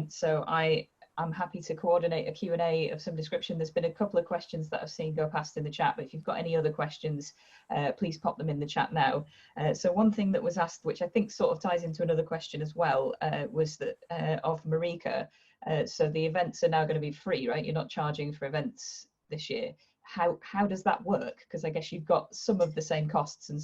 So I'm happy to coordinate a Q&A of some description. There's been a couple of questions that I've seen go past in the chat, but if you've got any other questions, please pop them in the chat now. So one thing that was asked, which I think sort of ties into another question as well, was that of Marieke. So the events are now going to be free, right? You're not charging for events this year. How does that work? Because I guess you've got some of the same costs and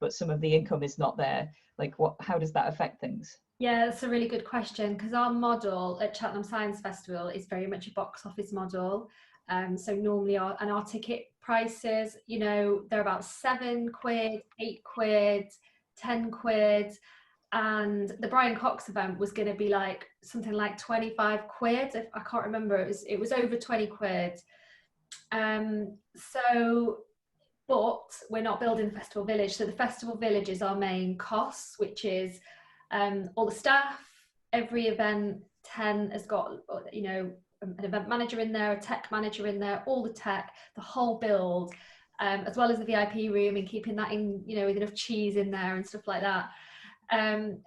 but some of the income is not there. Like how does that affect things? Yeah, that's a really good question, because our model at Cheltenham Science Festival is very much a box office model. So normally our ticket prices, you know, they're about £7, £8, £10. And the Brian Cox event was going to be like something like 25 quid. If I can't remember, it was over 20 quid. But we're not building Festival Village. So the Festival Village is our main costs, which is all the staff. Every event 10 has got, you know, an event manager in there, a tech manager in there, all the tech, the whole build, as well as the VIP room, and keeping that in, you know, with enough cheese in there and stuff like that.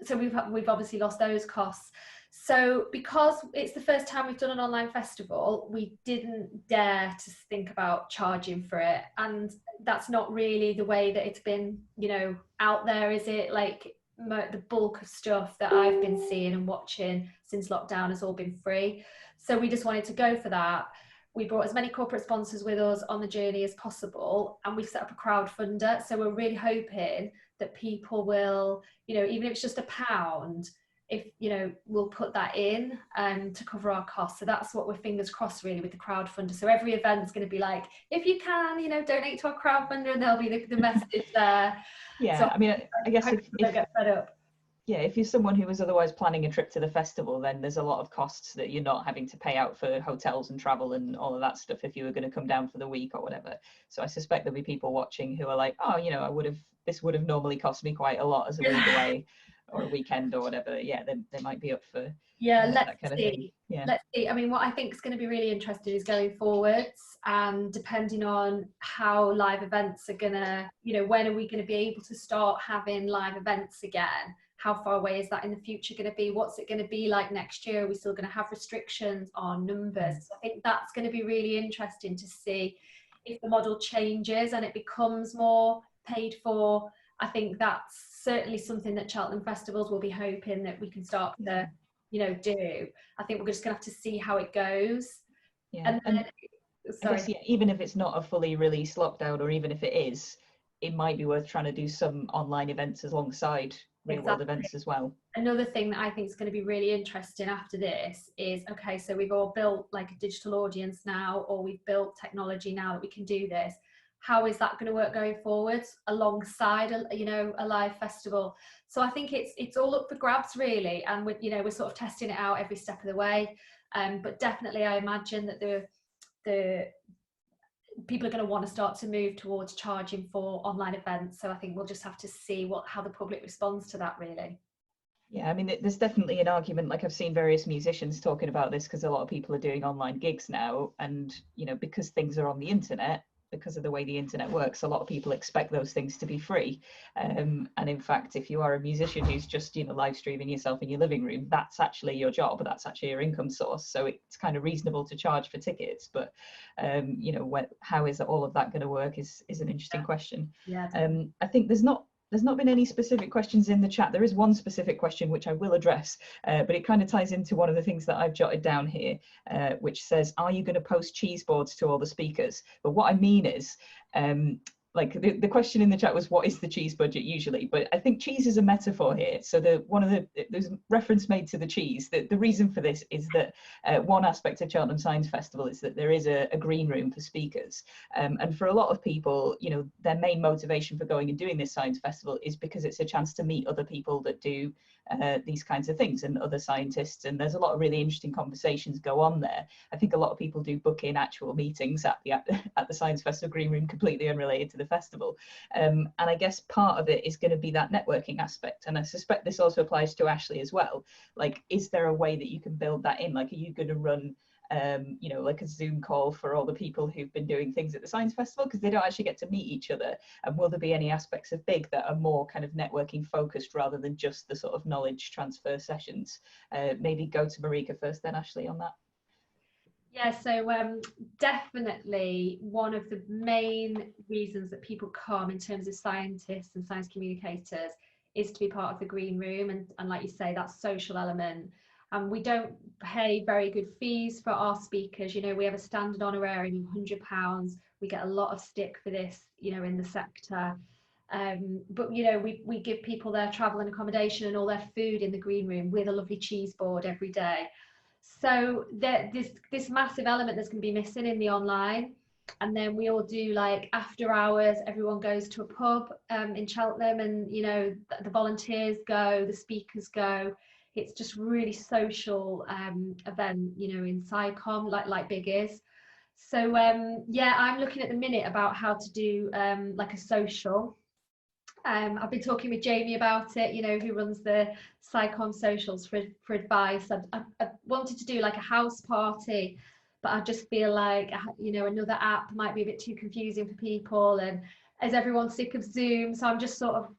So we've obviously lost those costs. So because it's the first time we've done an online festival, we didn't dare to think about charging for it. And that's not really the way that it's been, you know, out there, is it? Like the bulk of stuff that I've been seeing and watching since lockdown has all been free. So we just wanted to go for that. We brought as many corporate sponsors with us on the journey as possible, and we've set up a crowdfunder. So we're really hoping that people will, you know, even if it's just £1, if, you know, we'll put that in to cover our costs. So that's what we're fingers crossed really with the crowdfunder. So every event's going to be like, if you can, you know, donate to our crowdfunder, and there'll be the message there. Yeah, so I mean, I guess if get fed up. Yeah, if you're someone who was otherwise planning a trip to the festival, then there's a lot of costs that you're not having to pay out for hotels and travel and all of that stuff if you were going to come down for the week or whatever. So I suspect there'll be people watching who are like, oh, you know, this would have normally cost me quite a lot as a week away or a weekend or whatever. Yeah, they might be up for that kind of thing. Yeah, let's see. I mean, what I think is going to be really interesting is going forwards, and depending on how live events are going to, you know, when are we going to be able to start having live events again? How far away is that in the future going to be? What's it going to be like next year? Are we still going to have restrictions on numbers? So I think that's going to be really interesting to see if the model changes and it becomes more paid for. I think that's certainly something that Cheltenham Festivals will be hoping that we can start to, you know, do. I think we're just going to have to see how it goes. Yeah, and I guess, yeah, even if it's not a fully released lockdown, or even if it is, it might be worth trying to do some online events alongside real world events as well. Another thing that I think is going to be really interesting after this is, okay, so we've all built like a digital audience now, or we've built technology now that we can do this. How is that going to work going forwards alongside a live festival? So I think it's all up for grabs really, and we're sort of testing it out every step of the way. But definitely I imagine that the people are going to want to start to move towards charging for online events. So I think we'll just have to see how the public responds to that really. Yeah, I mean, there's definitely an argument, like I've seen various musicians talking about this, because a lot of people are doing online gigs now, and, you know, because things are on the internet, because of the way the internet works, a lot of people expect those things to be free. And in fact, if you are a musician who's just, you know, live streaming yourself in your living room, that's actually your job, that's actually your income source. So it's kind of reasonable to charge for tickets. But, you know, how is all of that going to work is an interesting question. Yeah. I think there's not been any specific questions in the chat. There is one specific question which I will address, but it kind of ties into one of the things that I've jotted down here, which says, are you going to post cheese boards to all the speakers? But what I mean is, like the question in the chat was, what is the cheese budget usually? But I think cheese is a metaphor here. So there's reference made to the cheese. The reason for this is that one aspect of Cheltenham Science Festival is that there is a green room for speakers. And for a lot of people, you know, their main motivation for going and doing this science festival is because it's a chance to meet other people that do these kinds of things, and other scientists, and there's a lot of really interesting conversations go on there. I think a lot of people do book in actual meetings at the Science Festival Green Room, completely unrelated to the festival, and I guess part of it is going to be that networking aspect, and I suspect this also applies to Ashley as well. Like, is there a way that you can build that in? Like, are you going to run you know, like a Zoom call for all the people who've been doing things at the Science Festival, because they don't actually get to meet each other? And will there be any aspects of Big that are more kind of networking focused rather than just the sort of knowledge transfer sessions? Maybe go to Marieke first, then Ashley on that. Yeah, so definitely one of the main reasons that people come in terms of scientists and science communicators is to be part of the green room, and like you say, that social element. And we don't pay very good fees for our speakers. You know, we have a standard honorarium of £100. We get a lot of stick for this, you know, in the sector. But you know, we give people their travel and accommodation and all their food in the green room with a lovely cheese board every day. So this massive element that's going to be missing in the online. And then we all do like after hours, everyone goes to a pub in Cheltenham, and you know, the volunteers go, the speakers go. It's just really social event, you know, in SciComm, like Big is. So yeah, I'm looking at the minute about how to do like a social. I've been talking with Jamie about it, you know, who runs the SciComm socials for advice. I wanted to do like a house party, but I just feel like, you know, another app might be a bit too confusing for people, and as everyone's sick of Zoom, so I'm just sort of,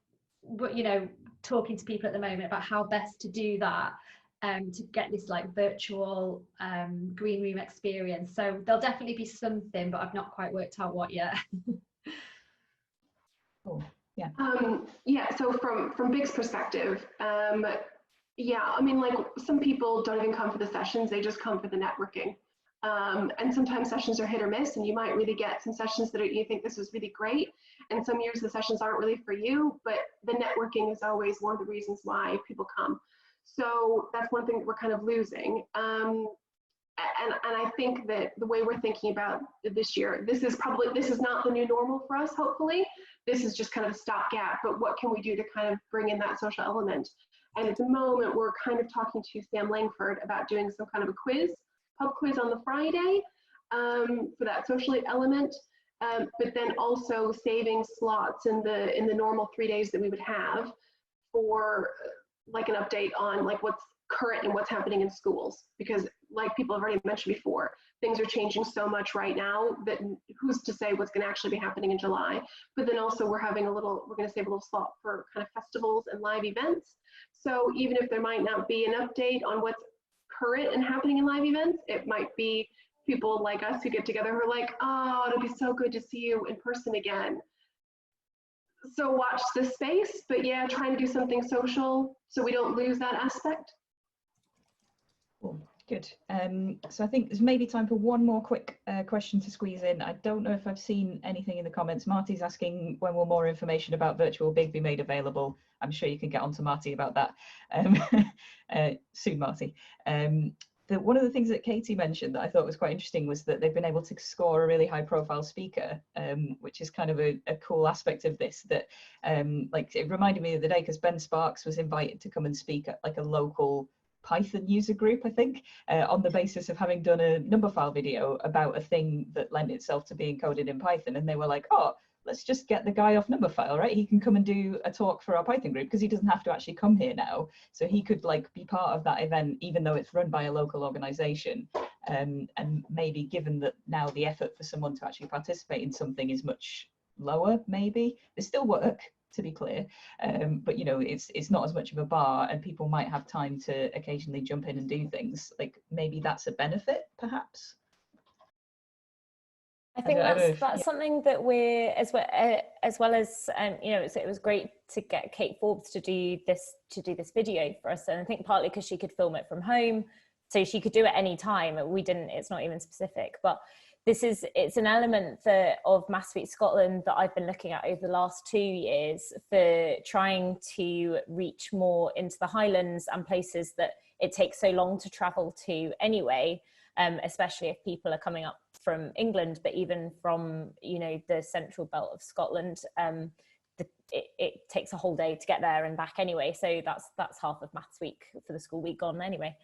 you know, talking to people at the moment about how best to do that, to get this like virtual green room experience. So there'll definitely be something, but I've not quite worked out what yet. Cool. Yeah. Yeah, so from Big's perspective, yeah, I mean, like some people don't even come for the sessions, they just come for the networking. And sometimes sessions are hit or miss, and you might really get some sessions that you think this was really great, and some years the sessions aren't really for you, but the networking is always one of the reasons why people come. So that's one thing that we're kind of losing. And I think that the way we're thinking about this year, this is not the new normal for us, hopefully. This is just kind of a stopgap, but what can we do to kind of bring in that social element? And at the moment, we're kind of talking to Sam Langford about doing some kind of a quiz, pub quiz on the Friday for that social element, but then also saving slots in the normal 3 days that we would have for like an update on like what's current and what's happening in schools, because like people have already mentioned before, things are changing so much right now that who's to say what's going to actually be happening in July. But then also we're going to save a little slot for kind of festivals and live events. So even if there might not be an update on what's current and happening in live events, it might be people like us who get together who are like, oh, it'll be so good to see you in person again. So watch this space, but yeah, trying to do something social so we don't lose that aspect. Cool. Good. So I think there's maybe time for one more quick question to squeeze in. I don't know if I've seen anything in the comments. Marty's asking, when will more information about Virtual Big be made available? I'm sure you can get on to Marty about that soon, Marty. One of the things that Katie mentioned that I thought was quite interesting was that they've been able to score a really high profile speaker, which is kind of a cool aspect of this, that like it reminded me of the day because Ben Sparks was invited to come and speak at like a local Python user group, I think, on the basis of having done a number file video about a thing that lent itself to being coded in Python. And they were like, oh, let's just get the guy off number file, right? He can come and do a talk for our Python group because he doesn't have to actually come here now. So he could like be part of that event, even though it's run by a local organization. And maybe given that now the effort for someone to actually participate in something is much lower, maybe there's still work, to be clear, but you know, it's not as much of a bar, and people might have time to occasionally jump in and do things. Like maybe that's a benefit, perhaps. I think that's something that we're as well as you know, it was great to get Kate Forbes to do this video for us, and I think partly because she could film it from home, so she could do it any time. It's not even specific, but it's an element of Maths Week Scotland that I've been looking at over the last 2 years for trying to reach more into the Highlands and places that it takes so long to travel to anyway, especially if people are coming up from England, but even from, you know, the central belt of Scotland. It takes a whole day to get there and back anyway, so that's half of Maths Week for the school week gone anyway.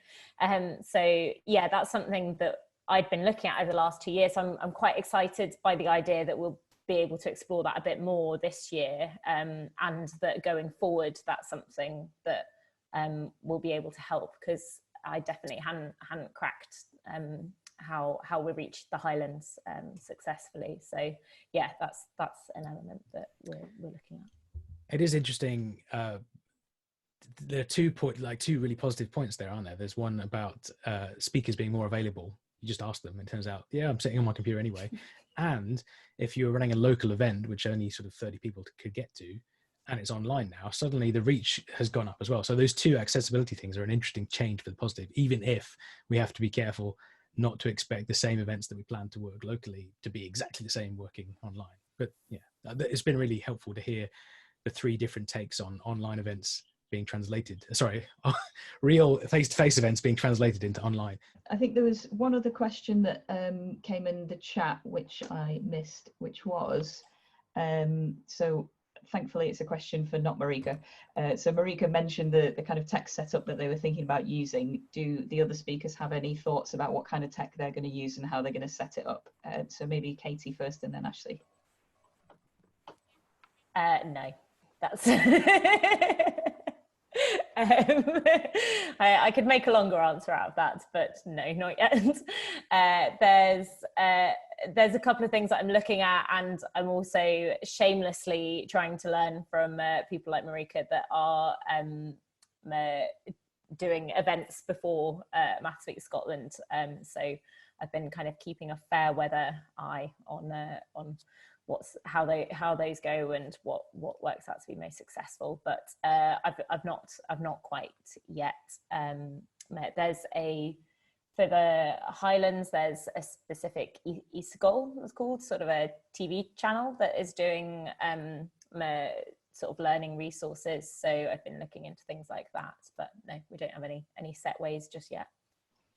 So yeah, that's something that I'd been looking at over the last 2 years. So I'm quite excited by the idea that we'll be able to explore that a bit more this year, and that going forward, that's something that will be able to help, because I definitely hadn't cracked how we reached the Highlands successfully. So yeah, that's an element that we're looking at. It is interesting. There are two really positive points there, aren't there? There's one about speakers being more available. You just ask them, and it turns out, yeah, I'm sitting on my computer anyway. And if you're running a local event, which only sort of 30 people could get to, and it's online now, suddenly the reach has gone up as well. So those two accessibility things are an interesting change for the positive, even if we have to be careful not to expect the same events that we plan to work locally to be exactly the same working online. But yeah, it's been really helpful to hear the three different takes on online events being translated, real face-to-face events being translated into online. I think there was one other question that came in the chat, which I missed, which was, so thankfully it's a question for not Marieke. So Marieke mentioned the kind of tech setup that they were thinking about using. Do the other speakers have any thoughts about what kind of tech they're going to use and how they're going to set it up? So maybe Katie first and then Ashley. No, that's... I could make a longer answer out of that, but no, not yet. There's a couple of things that I'm looking at, and I'm also shamelessly trying to learn from people like Marieke that are doing events before Maths Week Scotland. So I've been kind of keeping a fair weather eye on how those go and what works out to be most successful. But I've not quite yet. There's for the Highlands, there's a specific Eastgol, it's called, sort of a TV channel that is doing sort of learning resources. So I've been looking into things like that, but no, we don't have any set ways just yet.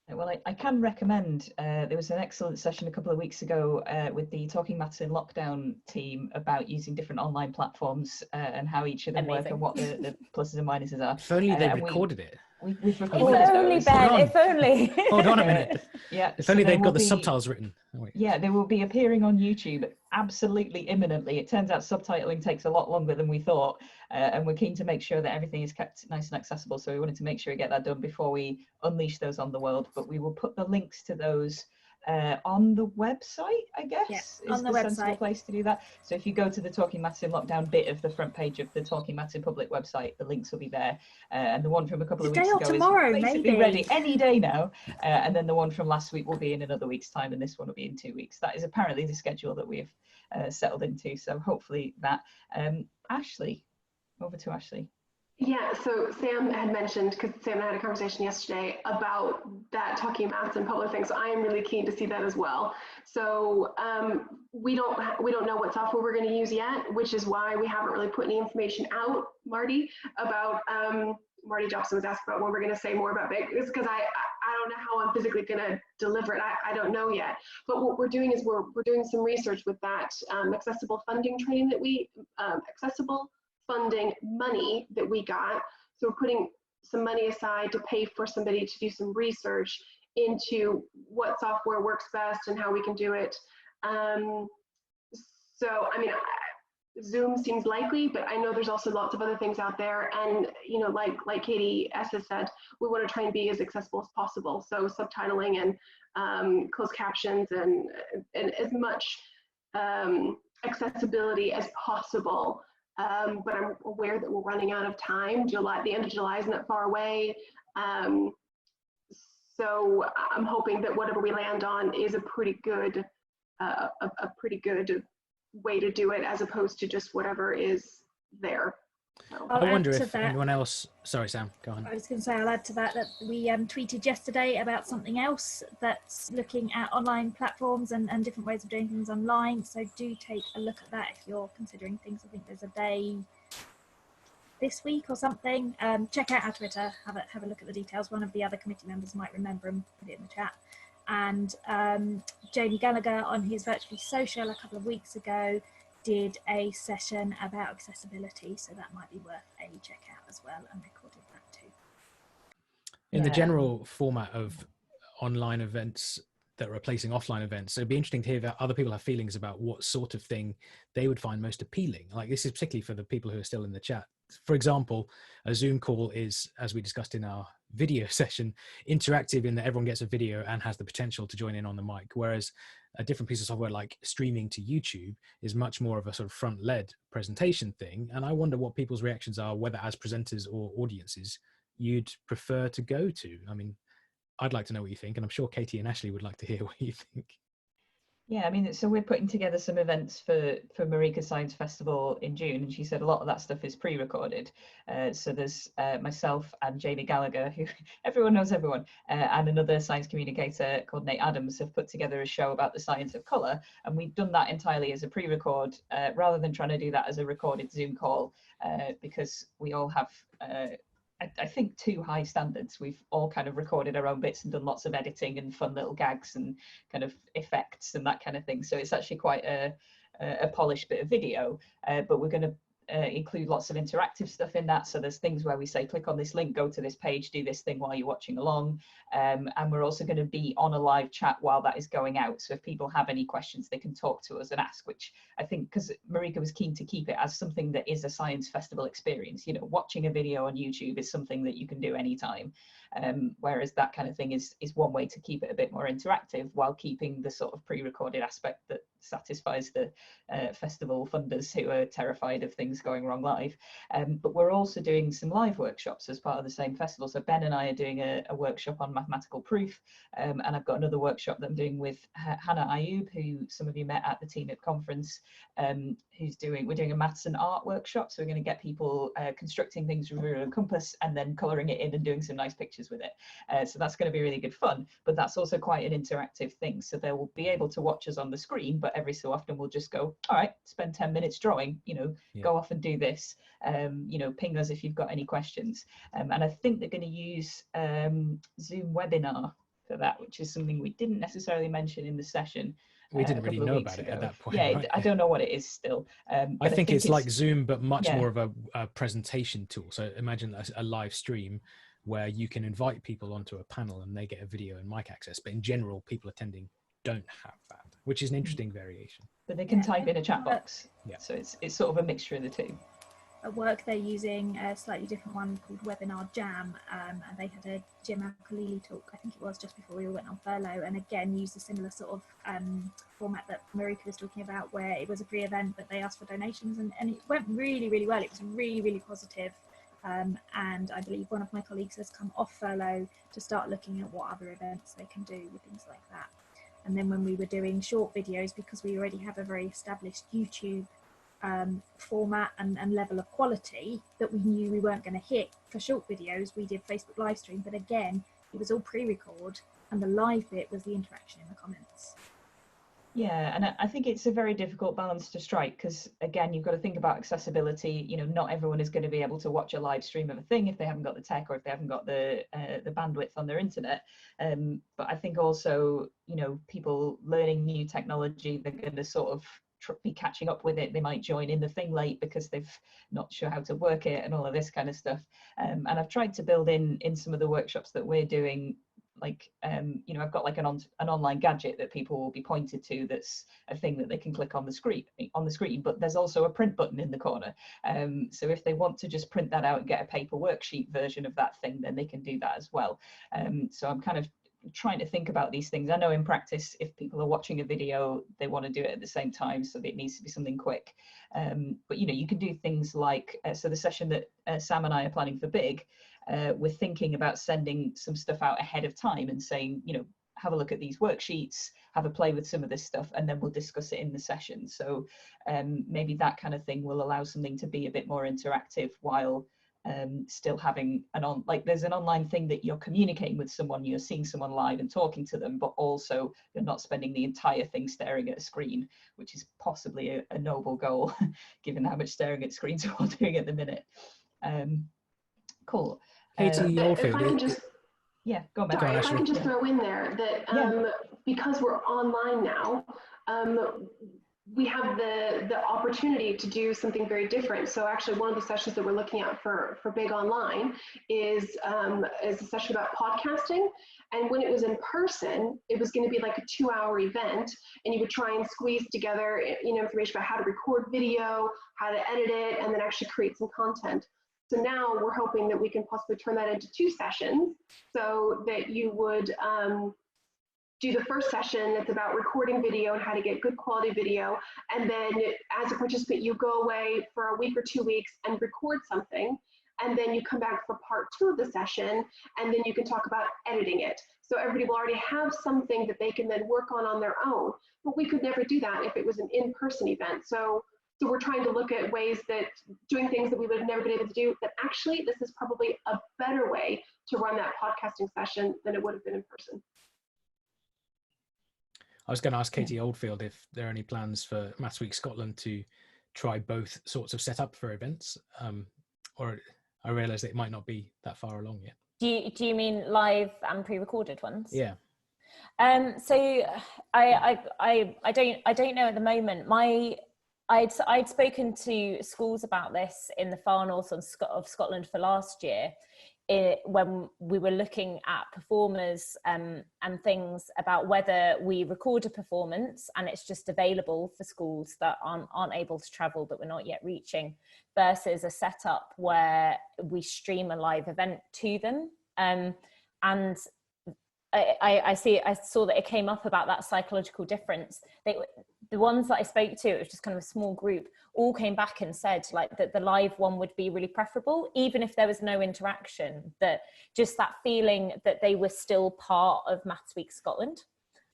Well, I can recommend, there was an excellent session a couple of weeks ago with the Talking Maths in Lockdown team about using different online platforms and how each of them work and what the pluses and minuses are. If only they recorded it. We've recorded if only, those. Ben, if only. Hold on a minute. Yeah. If only they'd got the subtitles written. Oh, wait. Yeah, they will be appearing on YouTube absolutely imminently. It turns out subtitling takes a lot longer than we thought, and we're keen to make sure that everything is kept nice and accessible. So we wanted to make sure we get that done before we unleash those on the world. But we will put the links to those on the website, I guess, yeah, is the sensible place to do that. So if you go to the Talking Maths in Lockdown bit of the front page of the Talking Maths in Public website, the links will be there. And the one from a couple of weeks ago tomorrow, is basically maybe ready any day now. And then the one from last week will be in another week's time, and this one will be in 2 weeks. That is apparently the schedule that we've settled into. So hopefully that. Ashley, over to Ashley. Yeah, so Sam had mentioned, because Sam and I had a conversation yesterday about that Talking Maths in Public thing, so I am really keen to see that as well. So we don't know what software we're going to use yet, which is why we haven't really put any information out, Marty, about, Marty Jobson was asked about when we're going to say more about Big, it's because I don't know how I'm physically going to deliver it. I don't know yet. But what we're doing is we're doing some research with that accessible funding training that we, accessible funding money that we got. So we're putting some money aside to pay for somebody to do some research into what software works best and how we can do it. So, I mean, Zoom seems likely, but I know there's also lots of other things out there. And, you know, like Katie S has said, we want to try and be as accessible as possible. So subtitling and closed captions and as much accessibility as possible. But I'm aware that we're running out of time. The end of July isn't that far away. So I'm hoping that whatever we land on is a pretty good way to do it, as opposed to just whatever is there. So. I wonder if anyone else, sorry Sam, go on. I was going to say, I'll add to that we tweeted yesterday about something else that's looking at online platforms and different ways of doing things online. So do take a look at that if you're considering things. I think there's a day this week or something. Check out our Twitter, have a look at the details. One of the other committee members might remember and put it in the chat. And Jamie Gallagher on his Virtually Social a couple of weeks ago did a session about accessibility, so that might be worth a check out as well, and recorded that too. In the general format of online events that are replacing offline events, it'd be interesting to hear that other people have feelings about what sort of thing they would find most appealing. Like, this is particularly for the people who are still in the chat. For example, a Zoom call is, as we discussed in our video session interactive in that everyone gets a video and has the potential to join in on the mic, whereas a different piece of software like streaming to YouTube is much more of a sort of front-led presentation thing. And I wonder what people's reactions are, whether as presenters or audiences you'd prefer to go to. I mean, I'd like to know what you think, and I'm sure Katie and Ashley would like to hear what you think. Yeah, I mean, so we're putting together some events for Marieke Science Festival in June, and she said a lot of that stuff is pre-recorded. So there's myself and Jamie Gallagher, who everyone knows everyone, and another science communicator called Nate Adams have put together a show about the science of colour, and we've done that entirely as a pre-record, rather than trying to do that as a recorded Zoom call, because we all have I think too high standards. We've all kind of recorded our own bits and done lots of editing and fun little gags and kind of effects and that kind of thing. So it's actually quite a polished bit of video, but we're going to include lots of interactive stuff in that. So there's things where we say, click on this link, go to this page, do this thing while you're watching along. And we're also going to be on a live chat while that is going out. So if people have any questions, they can talk to us and ask, which I think, because Marieke was keen to keep it as something that is a science festival experience. You know, watching a video on YouTube is something that you can do anytime. Whereas that kind of thing is one way to keep it a bit more interactive while keeping the sort of pre-recorded aspect that satisfies the festival funders who are terrified of things going wrong live. But we're also doing some live workshops as part of the same festival. So Ben and I are doing a workshop on mathematical proof, and I've got another workshop that I'm doing with Hannah Ayub, who some of you met at the TMiL conference, we're doing a maths and art workshop. So we're going to get people constructing things with ruler and compass and then colouring it in and doing some nice pictures with it. So that's going to be really good fun, but that's also quite an interactive thing. So they will be able to watch us on the screen, but every so often we'll just go, all right, spend 10 minutes drawing, you know, go off and do this, you know, ping us if you've got any questions. And I think they're going to use Zoom webinar for that, which is something we didn't necessarily mention in the session. We didn't really know about it at that point. Yeah, right? I don't know what it is still. I think it's like Zoom, but much more of a presentation tool. So imagine a live stream where you can invite people onto a panel and they get a video and mic access. But in general, people attending don't have that, which is an interesting variation. But they can type in a chat box. Yeah. So it's sort of a mixture of the two. At work, they're using a slightly different one called Webinar Jam, and they had a Jim Al-Khalili talk, I think it was just before we all went on furlough, and again used a similar sort of format that Marieke was talking about, where it was a free event, but they asked for donations, and it went really, really well. It was really, really positive. And I believe one of my colleagues has come off furlough to start looking at what other events they can do with things like that. And then when we were doing short videos, because we already have a very established YouTube format and level of quality that we knew we weren't going to hit for short videos, we did Facebook live stream, but again it was all pre-record, and the live bit was the interaction in the comments. Yeah, and I think it's a very difficult balance to strike, because again, you've got to think about accessibility. You know, not everyone is going to be able to watch a live stream of a thing if they haven't got the tech or if they haven't got the bandwidth on their internet. But I think also, you know, people learning new technology, they're going to sort of be catching up with it. They might join in the thing late because they've not sure how to work it and all of this kind of stuff. And I've tried to build in some of the workshops that we're doing, like you know, I've got like an online gadget that people will be pointed to, that's a thing that they can click on the screen, but there's also a print button in the corner. So if they want to just print that out and get a paper worksheet version of that thing, then they can do that as well. So I'm kind of trying to think about these things. I know in practice, if people are watching a video, they want to do it at the same time, so it needs to be something quick. But you know, you can do things like so the session that Sam and I are planning for Big, we're thinking about sending some stuff out ahead of time and saying, you know, have a look at these worksheets, have a play with some of this stuff, and then we'll discuss it in the session. So maybe that kind of thing will allow something to be a bit more interactive while still having there's an online thing that you're communicating with someone, you're seeing someone live and talking to them, but also you're not spending the entire thing staring at a screen, which is possibly a noble goal given how much staring at screens we're all doing at the minute. Cool. Katie Oldfield, yeah, go on, if I can just throw in there that because we're online now, we have the opportunity to do something very different. So actually one of the sessions that we're looking at for Big Online is a session about podcasting. And when it was in person, it was going to be like a 2-hour event, and you would try and squeeze together, you know, information about how to record video, how to edit it, and then actually create some content. So now we're hoping that we can possibly turn that into 2 sessions, so that you would do the first session that's about recording video and how to get good quality video. And then as a participant, you go away for a week or 2 weeks and record something. And then you come back for part 2 of the session, and then you can talk about editing it. So everybody will already have something that they can then work on their own. But we could never do that if it was an in-person event. So we're trying to look at ways that doing things that we would have never been able to do, that actually this is probably a better way to run that podcasting session than it would have been in person. I was going to ask Katie Oldfield if there are any plans for Maths Week Scotland to try both sorts of setup for events, or I realise that it might not be that far along yet. Do you mean live and pre-recorded ones? Yeah. So I don't know at the moment. I'd spoken to schools about this in the far north of Scotland for last year, when we were looking at performers and things about whether we record a performance and it's just available for schools that aren't able to travel, that we're not yet reaching, versus a setup where we stream a live event to them. And I saw that it came up about that psychological difference. The ones that I spoke to, it was just kind of a small group, all came back and said like that the live one would be really preferable, even if there was no interaction, that just that feeling that they were still part of Maths Week Scotland.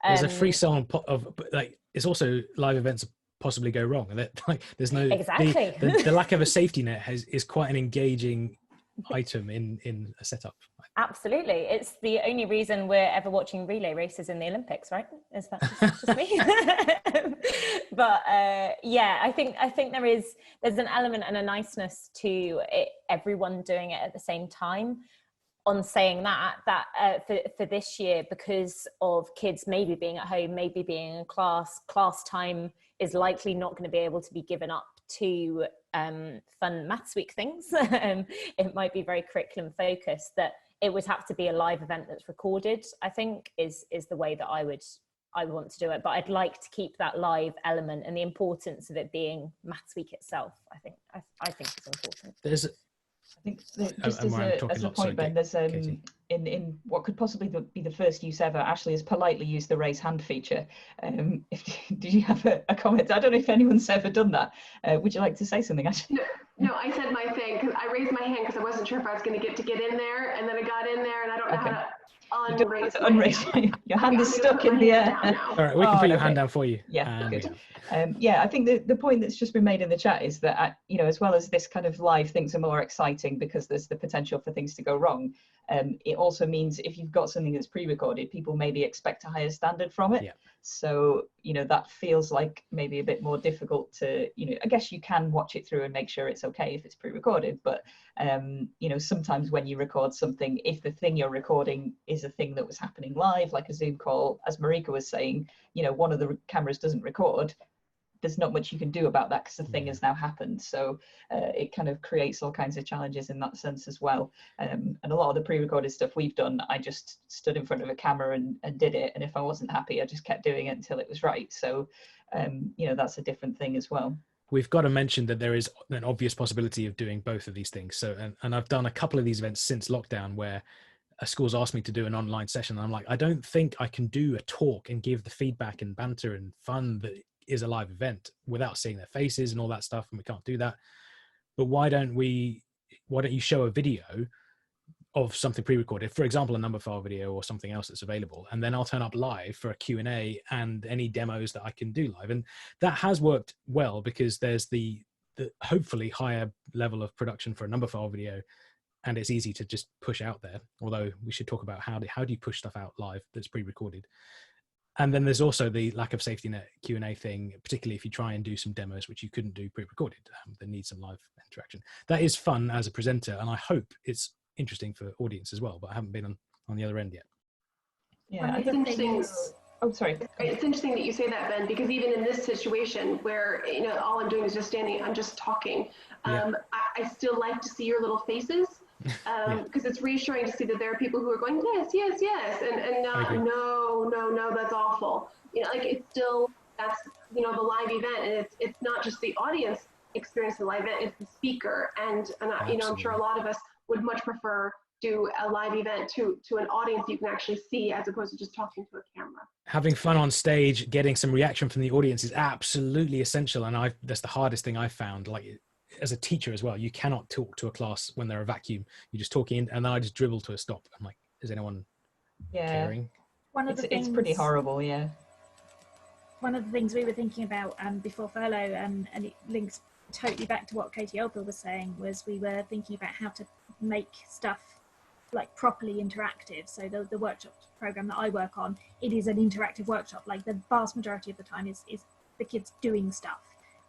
There's a free song of like, it's also live events possibly go wrong, and that like there's no exactly the lack of a safety net is quite an engaging item in a setup. Absolutely. It's the only reason we're ever watching relay races in the Olympics, right? Is that just me? But yeah, I think there's an element and a niceness to it, everyone doing it at the same time. On saying that for this year, because of kids maybe being at home, maybe being in class time is likely not going to be able to be given up to fun Maths Week things. It might be very curriculum focused, that it would have to be a live event that's recorded, I think is the way that I would want to do it. But I'd like to keep that live element and the importance of it being Maths Week itself. I think it's important. I think just as a point, Ben, there's in what could possibly be the first use ever, Ashley has politely used the raise hand feature. Did you have a comment? I don't know if anyone's ever done that. Would you like to say something, Ashley? No, I said my thing because I raised my hand because I wasn't sure if I was going to get in there, and then I got in there and I don't know how to unraise. Your hand is stuck in the air. All right, we can put your hand down for you. Yeah, good. Yeah, I think the point that's just been made in the chat is that, as well as this kind of live things are more exciting because there's the potential for things to go wrong, it also means if you've got something that's pre-recorded, people maybe expect a higher standard from it. Yeah. So, that feels like maybe a bit more difficult to, I guess you can watch it through and make sure it's okay if it's pre-recorded, but, sometimes when you record something, if the thing you're recording is a thing that was happening live, like a Zoom call, as Marieke was saying, one of the cameras doesn't record, there's not much you can do about that because the thing has now happened. So it kind of creates all kinds of challenges in that sense as well. And a lot of the pre-recorded stuff we've done, I just stood in front of a camera and did it. And if I wasn't happy, I just kept doing it until it was right. So, that's a different thing as well. We've got to mention that there is an obvious possibility of doing both of these things. So, and I've done a couple of these events since lockdown where a school's asked me to do an online session. And I'm like, I don't think I can do a talk and give the feedback and banter and fun that is a live event without seeing their faces and all that stuff, and we can't do that. But why don't you show a video of something pre-recorded, for example a number file video or something else that's available, and then I'll turn up live for a Q&A and any demos that I can do live. And that has worked well because there's the hopefully higher level of production for a number file video, and it's easy to just push out there, although we should talk about how do you push stuff out live that's pre-recorded. And then there's also the lack of safety net Q&A thing, particularly if you try and do some demos, which you couldn't do pre-recorded, that need some live interaction. That is fun as a presenter, and I hope it's interesting for audience as well, but I haven't been on the other end yet. Yeah, it's interesting. Oh, sorry. It's interesting that you say that, Ben, because even in this situation where, all I'm doing is just standing, I'm just talking. I still like to see your little faces. Because it's reassuring to see that there are people who are going, yes, and not, no, that's awful. It's still, that's, the live event, and it's not just the audience experience of live event is the speaker. And you know, I'm sure a lot of us would much prefer do a live event to an audience you can actually see, as opposed to just talking to a camera. Having fun on stage, getting some reaction from the audience is absolutely essential. And that's the hardest thing I've found. Like, as a teacher as well, you cannot talk to a class when they're a vacuum. You just talk in, and then I just dribble to a stop. I'm like, is anyone caring? One of the things, it's pretty horrible, yeah. One of the things we were thinking about before furlough, and it links totally back to what Katie Oldfield was saying, was we were thinking about how to make stuff like properly interactive. So the workshop program that I work on, it is an interactive workshop. Like the vast majority of the time is the kids doing stuff.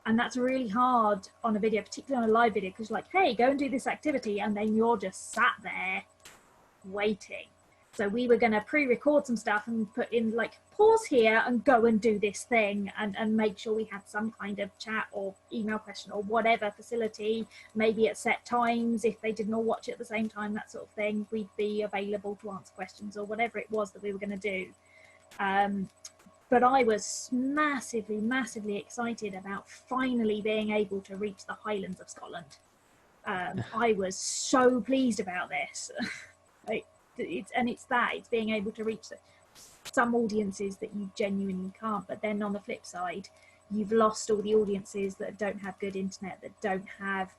And that's really hard on a video, particularly on a live video, because you're like, hey, go and do this activity. And then you're just sat there waiting. So we were going to pre-record some stuff and put in like, pause here and go and do this thing, and make sure we had some kind of chat or email question or whatever facility, maybe at set times, if they didn't all watch it at the same time, that sort of thing, we'd be available to answer questions or whatever it was that we were going to do. But I was massively excited about finally being able to reach the Highlands of Scotland. I was so pleased about this. It's being able to reach some audiences that you genuinely can't. But then on the flip side, you've lost all the audiences that don't have good internet, that don't have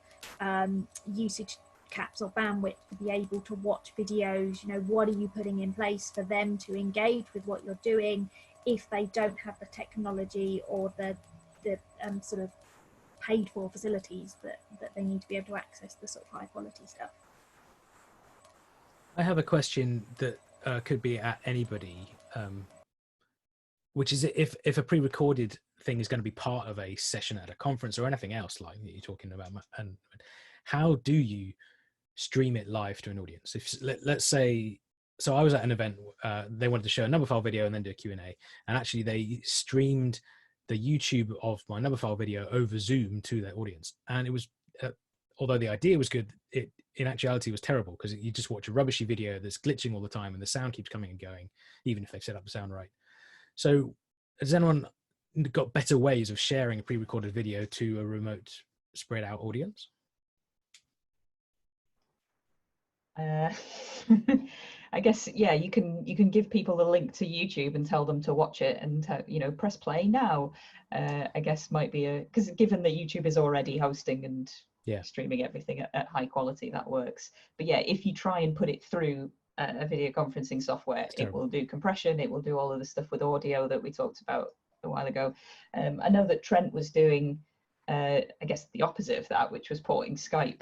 usage caps or bandwidth to be able to watch videos. You know, what are you putting in place for them to engage with what you're doing if they don't have the technology or the sort of paid for facilities that they need to be able to access the sort of high quality stuff? I have a question that could be at anybody, which is if a pre-recorded thing is going to be part of a session at a conference or anything else like that you're talking about, and how do you stream it live to an audience? If let's say, so I was at an event, they wanted to show a number file video and then do a Q&A, and actually they streamed the YouTube of my number file video over Zoom to their audience, and it was although the idea was good, it in actuality was terrible, because you just watch a rubbishy video that's glitching all the time and the sound keeps coming and going, even if they've set up the sound right. So has anyone got better ways of sharing a pre-recorded video to a remote spread out audience? I guess, yeah, you can give people the link to YouTube and tell them to watch it, and you know, press play now. I guess might be because given that YouTube is already hosting and streaming everything at high quality, that works. But yeah, if you try and put it through a video conferencing software, it will do compression, it will do all of the stuff with audio that we talked about a while ago. I know that Trent was doing I guess the opposite of that, which was porting Skype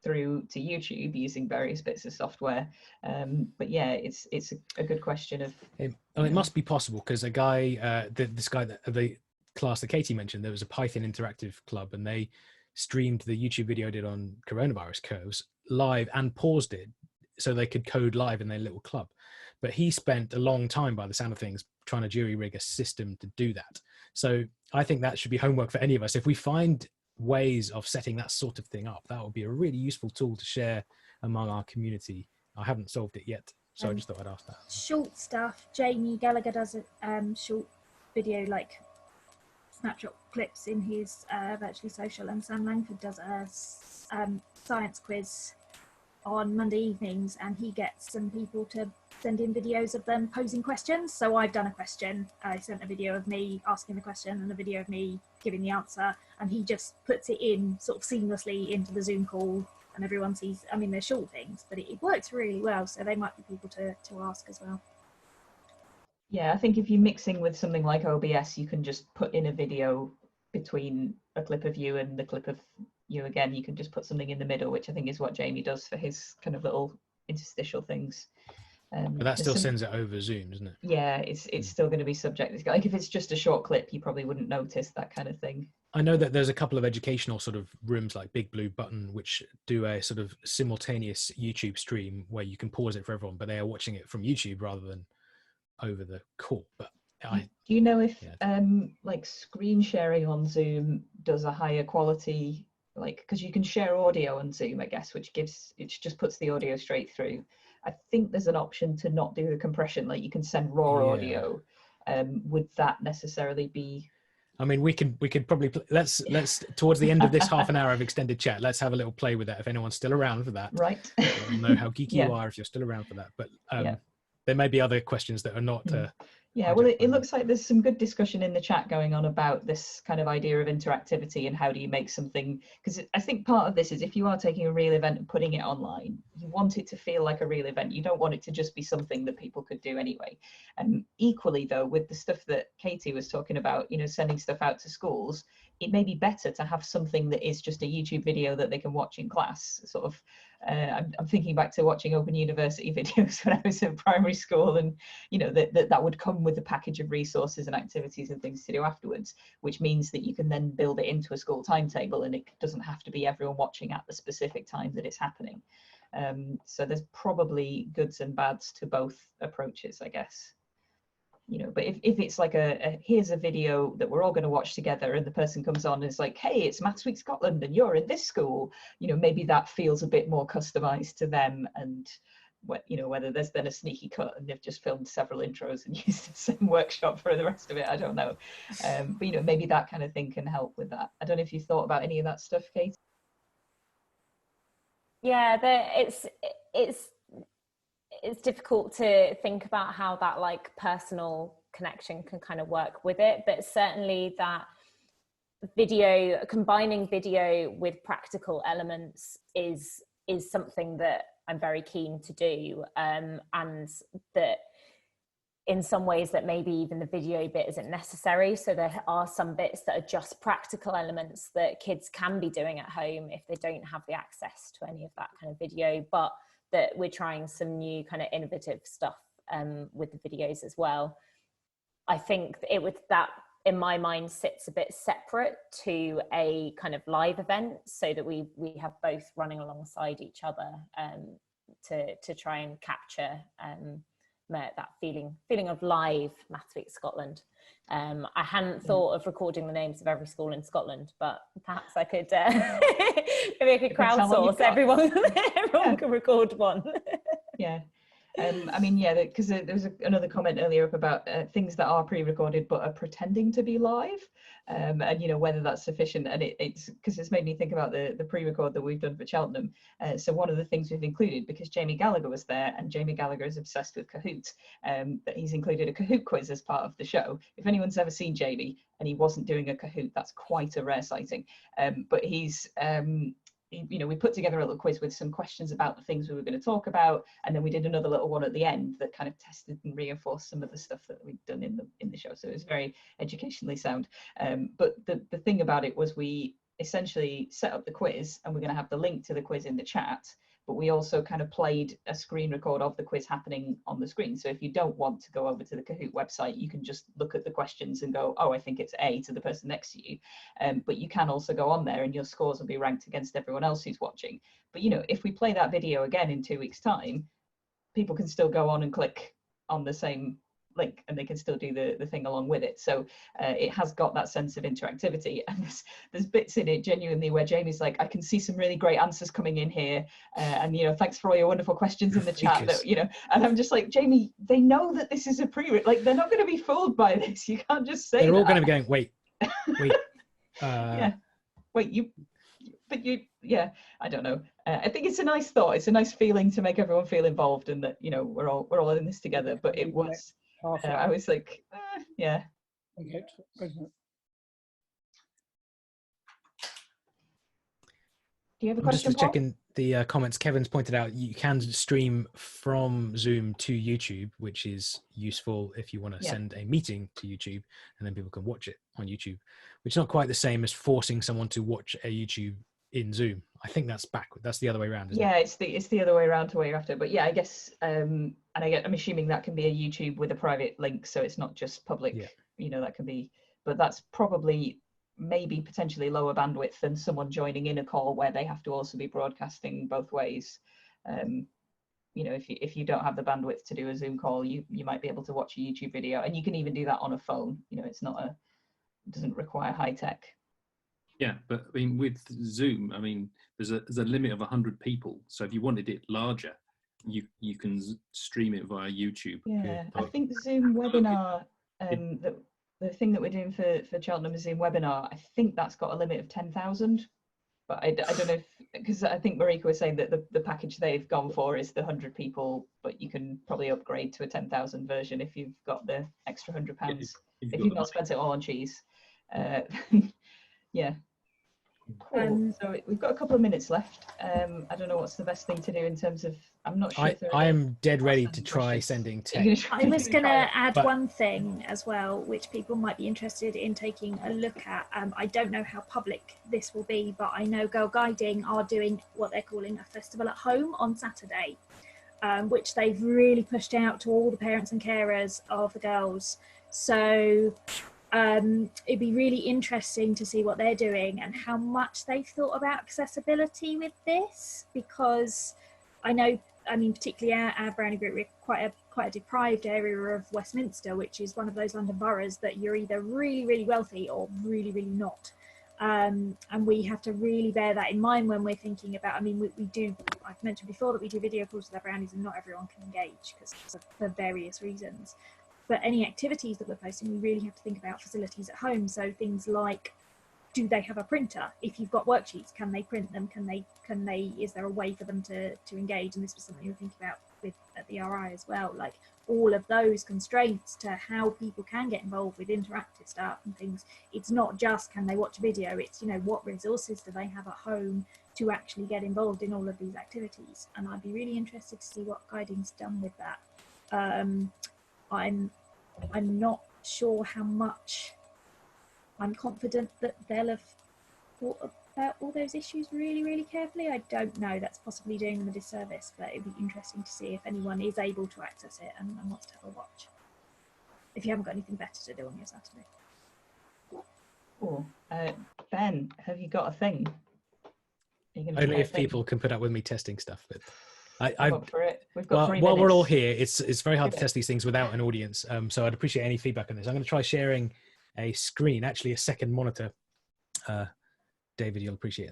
through to YouTube using various bits of software. But yeah, it's a good question of it must be possible, because a guy this guy that the class that Katie mentioned, there was a Python interactive club, and they streamed the YouTube video I did on coronavirus curves live and paused it so they could code live in their little club. But he spent a long time, by the sound of things, trying to jury rig a system to do that. So I think that should be homework for any of us. If we find ways of setting that sort of thing up, that would be a really useful tool to share among our community. I haven't solved it yet, so I just thought I'd ask that. Short stuff. Jamie Gallagher does a short video, like snapshot clips in his Virtually Social, and Sam Langford does a science quiz on Monday evenings, and he gets some people to send in videos of them posing questions. So I've done a question, I sent a video of me asking the question and a video of me giving the answer, and he just puts it in sort of seamlessly into the Zoom call, and everyone sees. I mean, they're short things, but it works really well, so they might be people to ask as well. Yeah, I think if you're mixing with something like OBS, you can just put in a video between a clip of you and the clip of you again. You can just put something in the middle, which I think is what Jamie does for his kind of little interstitial things. But that still sends it over Zoom, isn't it? Yeah, it's still going to be subject. Like if it's just a short clip, you probably wouldn't notice that kind of thing. I know that there's a couple of educational sort of rooms like Big Blue Button, which do a sort of simultaneous YouTube stream where you can pause it for everyone, but they are watching it from YouTube rather than over the call. But do you know if like screen sharing on Zoom does a higher quality, like, because you can share audio on Zoom, I guess, which just puts the audio straight through. I think there's an option to not do the compression, like you can send raw audio. Would that necessarily be I mean, we could probably let's towards the end of this half an hour of extended chat, let's have a little play with that. If anyone's still around for that, right? we'll know how geeky Yeah. you are if you're still around for that. But Yeah. there may be other questions that are not. Yeah, well, it looks like there's some good discussion in the chat going on about this kind of idea of interactivity and how do you make something, because I think part of this is if you are taking a real event and putting it online, you want it to feel like a real event. You don't want it to just be something that people could do anyway. And equally though, with the stuff that Katie was talking about, you know, sending stuff out to schools, it may be better to have something that is just a YouTube video that they can watch in class. Sort of, I'm thinking back to watching Open University videos when I was in primary school, and you know that would come with a package of resources and activities and things to do afterwards, which means that you can then build it into a school timetable, and it doesn't have to be everyone watching at the specific time that it's happening. So there's probably goods and bads to both approaches, I guess. You know, but if it's like here's a video that we're all going to watch together, and the person comes on and is like, hey, it's Maths Week Scotland and you're in this school, you know, maybe that feels a bit more customized to them, and what, you know, whether there's then a sneaky cut and they've just filmed several intros and used the same workshop for the rest of it, I don't know. But you know, maybe that kind of thing can help with that. I don't know if you thought about any of that stuff, Kate. Yeah, it's difficult to think about how that like personal connection can kind of work with it, but certainly that video, combining video with practical elements is something that I'm very keen to do, and that in some ways that maybe even the video bit isn't necessary. So there are some bits that are just practical elements that kids can be doing at home if they don't have the access to any of that kind of video, but that we're trying some new kind of innovative stuff with the videos as well. I think that in my mind sits a bit separate to a kind of live event, so that we have both running alongside each other to try and capture that feeling of live Maths Week Scotland. I hadn't thought of recording the names of every school in Scotland, but perhaps I could maybe I could crowdsource everyone. Everyone can record one. Yeah. I mean, yeah, because there was another comment earlier up about things that are pre-recorded but are pretending to be live, and you know, whether that's sufficient. And it's because it's made me think about the pre-record that we've done for Cheltenham. So one of the things we've included, because Jamie Gallagher was there, and Jamie Gallagher is obsessed with Kahoot, that he's included a Kahoot quiz as part of the show. If anyone's ever seen Jamie and he wasn't doing a Kahoot, that's quite a rare sighting. But he's you know, we put together a little quiz with some questions about the things we were going to talk about, and then we did another little one at the end that kind of tested and reinforced some of the stuff that we'd done in the show. So it was very educationally sound. But the thing about it was we essentially set up the quiz, and we're going to have the link to the quiz in the chat, but we also kind of played a screen record of the quiz happening on the screen. So if you don't want to go over to the Kahoot website, you can just look at the questions and go, oh, I think it's A, to the person next to you. But you can also go on there and your scores will be ranked against everyone else who's watching. But, you know, if we play that video again in 2 weeks' time, people can still go on and click on the same link and they can still do the thing along with it. So it has got that sense of interactivity, and there's bits in it genuinely where Jamie's like, I can see some really great answers coming in here, and you know, thanks for all your wonderful questions in the chat, that, you know, and I'm just like, Jamie, they know that this is a like they're not going to be fooled by this. You can't just say they're all that. going to be going, wait yeah, wait, yeah, I don't know. I think it's a nice thought. It's a nice feeling to make everyone feel involved, and that, you know, we're all in this together. But it was, I was like, yeah. Okay. Do you have a I'm question, just checking the comments. Kevin's pointed out you can stream from Zoom to YouTube, which is useful if you want to send a meeting to YouTube, and then people can watch it on YouTube, which is not quite the same as forcing someone to watch a YouTube in Zoom. I think that's backward. That's the other way around, isn't it? It's the other way around to where you're after. But yeah, I guess, and I'm assuming that can be a YouTube with a private link, so it's not just public. Yeah. You know, that can be, but that's probably maybe potentially lower bandwidth than someone joining in a call where they have to also be broadcasting both ways. You know, if you don't have the bandwidth to do a Zoom call, you might be able to watch a YouTube video, and you can even do that on a phone. You know, it doesn't require high tech. Yeah, but I mean, with Zoom, I mean, there's a limit of 100 people. So if you wanted it larger, you can stream it via YouTube. Yeah, I think Zoom webinar that the thing that we're doing for Cheltenham Zoom webinar, I think that's got a limit of 10,000. But I don't know if, because I think Marieke was saying that the package they've gone for is the 100 people, but you can probably upgrade to a 10,000 version if you've got the extra £100. If you've not spent it all on cheese. Yeah. Cool. So we've got a couple of minutes left. I don't know what's the best thing to do in terms of, I'm not sure. I am dead ready to try sending text. I was going to add one thing as well, which people might be interested in taking a look at. I don't know how public this will be, but I know Girl Guiding are doing what they're calling a festival at home on Saturday, which they've really pushed out to all the parents and carers of the girls. So it'd be really interesting to see what they're doing and how much they've thought about accessibility with this, because I know, I mean, particularly our Brownie group, we're quite a deprived area of Westminster, which is one of those London boroughs that you're either really, really wealthy or really, really not. And we have to really bear that in mind when we're thinking about, I mean, we do, I've mentioned before that we do video calls with our brownies and not everyone can engage because for various reasons. But any activities that we're posting, we really have to think about facilities at home. So things like, do they have a printer? If you've got worksheets, can they print them? Can they, is there a way for them to engage? And this was something we were thinking about at the RI as well, like all of those constraints to how people can get involved with interactive stuff and things. It's not just, can they watch a video? It's, you know, what resources do they have at home to actually get involved in all of these activities? And I'd be really interested to see what Guiding's done with that. I'm not sure how much. I'm confident that they'll have thought about all those issues really, really carefully. I don't know, that's possibly doing them a disservice, but it'd be interesting to see if anyone is able to access it and wants to have a watch, if you haven't got anything better to do on your Saturday. Cool. Ben, have you got a thing? Only if people can put up with me testing stuff. But I'm up for it. We've got 3 while minutes. we're all here, it's very hard to test these things without an audience. So I'd appreciate any feedback on this. I'm going to try sharing a screen, actually a second monitor. David, you'll appreciate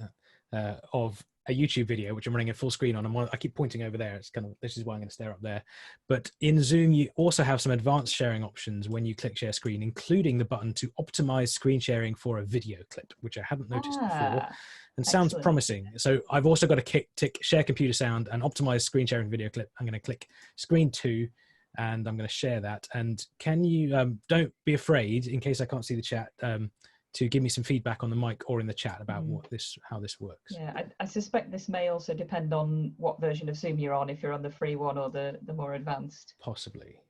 that, of a YouTube video, which I'm running a full screen on. I keep pointing over there. It's kind of, this is why I'm going to stare up there. But in Zoom, you also have some advanced sharing options when you click share screen, including the button to optimize screen sharing for a video clip, which I hadn't noticed before and sounds promising. So I've also got a tick share computer sound and optimize screen sharing video clip. I'm going to click screen 2 and I'm going to share that. And can you, don't be afraid, in case I can't see the chat, to give me some feedback on the mic or in the chat about how this works. Yeah, I suspect this may also depend on what version of Zoom you're on, if you're on the free one or the more advanced. Possibly.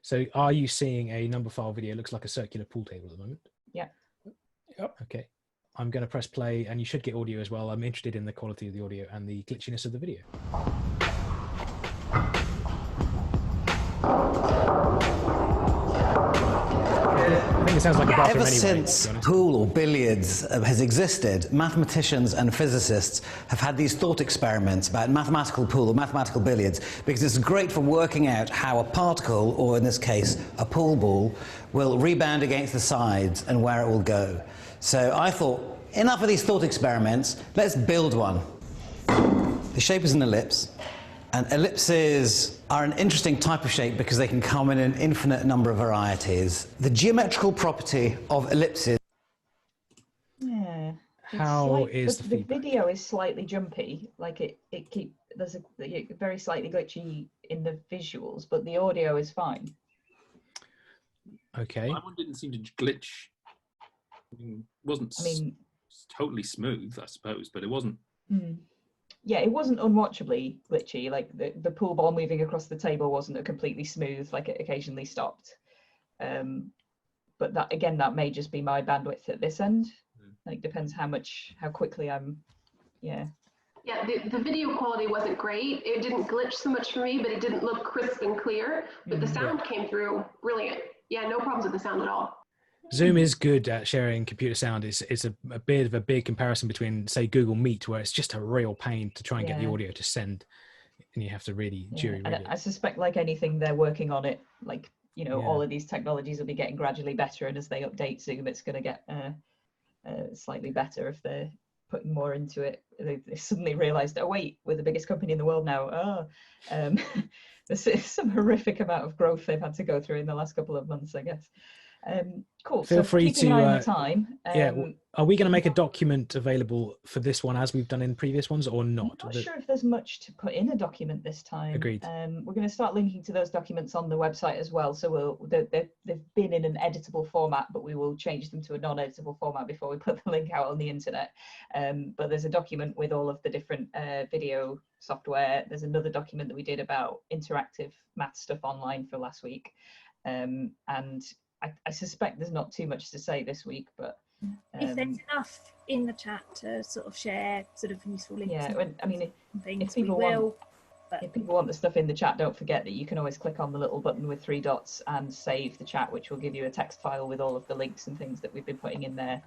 So are you seeing a number file video? It looks like a circular pool table at the moment. Yeah. Yep. Okay. I'm going to press play and you should get audio as well. I'm interested in the quality of the audio and the glitchiness of the video. I think it sounds like a bathroom Ever anyway, since pool or billiards has existed, mathematicians and physicists have had these thought experiments about mathematical pool or mathematical billiards, because it's great for working out how a particle, or in this case a pool ball, will rebound against the sides and where it will go. So I thought, enough of these thought experiments, let's build one. The shape is an ellipse. And ellipses are an interesting type of shape because they can come in an infinite number of varieties. The geometrical property of ellipses. Yeah. How is the video is slightly jumpy, like there's a very slightly glitchy in the visuals, but the audio is fine. Okay. My one didn't seem to glitch. It wasn't totally smooth, I suppose, but it wasn't. Yeah, it wasn't unwatchably glitchy. Like the pool ball moving across the table wasn't completely smooth, like it occasionally stopped. But that may just be my bandwidth at this end. Like, depends how quickly I'm, yeah. Yeah, the video quality wasn't great. It didn't glitch so much for me, but it didn't look crisp and clear. But the sound came through brilliant. Yeah, no problems with the sound at all. Zoom is good at sharing computer sound. It's a bit of a big comparison between, say, Google Meet, where it's just a real pain to try and get the audio to send, and you have to really jury-rig it. I suspect, like anything, they're working on it. Like, you know, all of these technologies will be getting gradually better, and as they update Zoom, it's going to get slightly better if they're putting more into it. They suddenly realised, oh wait, we're the biggest company in the world now. There's some horrific amount of growth they've had to go through in the last couple of months, I guess. Cool. Feel so free keeping an eye on to, the time. are we going to make a document available for this one as we've done in previous ones, or not? I'm not sure if there's much to put in a document this time. Agreed. We're going to start linking to those documents on the website as well. So they've been in an editable format, but we will change them to a non-editable format before we put the link out on the internet. But there's a document with all of the different video software. There's another document that we did about interactive math stuff online for last week. And I suspect there's not too much to say this week, but if there's enough in the chat to sort of share sort of useful links, yeah, I mean, things, if people want the stuff in the chat, don't forget that you can always click on the little button with 3 dots and save the chat, which will give you a text file with all of the links and things that we've been putting in there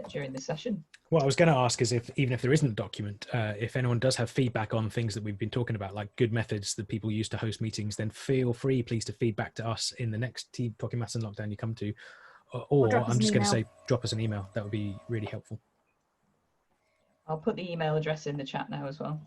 during the session. What I was going to ask is if, even if there isn't a document, if anyone does have feedback on things that we've been talking about, like good methods that people use to host meetings, then feel free, please, to feedback to us in the next Talking Maths and Lockdown you come to, or I'm just going to say, drop us an email. That would be really helpful. I'll put the email address in the chat now as well.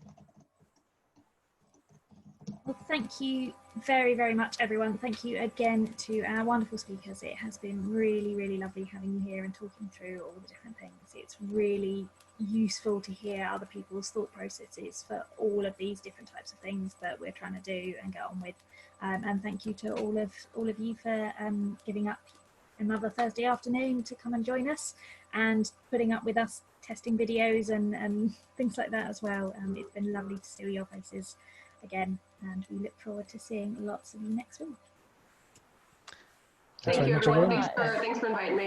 Well, thank you very, very much, everyone. Thank you again to our wonderful speakers. It has been really, really lovely having you here and talking through all the different things. It's really useful to hear other people's thought processes for all of these different types of things that we're trying to do and get on with. And thank you to all of you for giving up another Thursday afternoon to come and join us and putting up with us testing videos and things like that as well. It's been lovely to see your faces again, and we look forward to seeing lots of you next week. Thank you, everyone. Thanks for inviting me.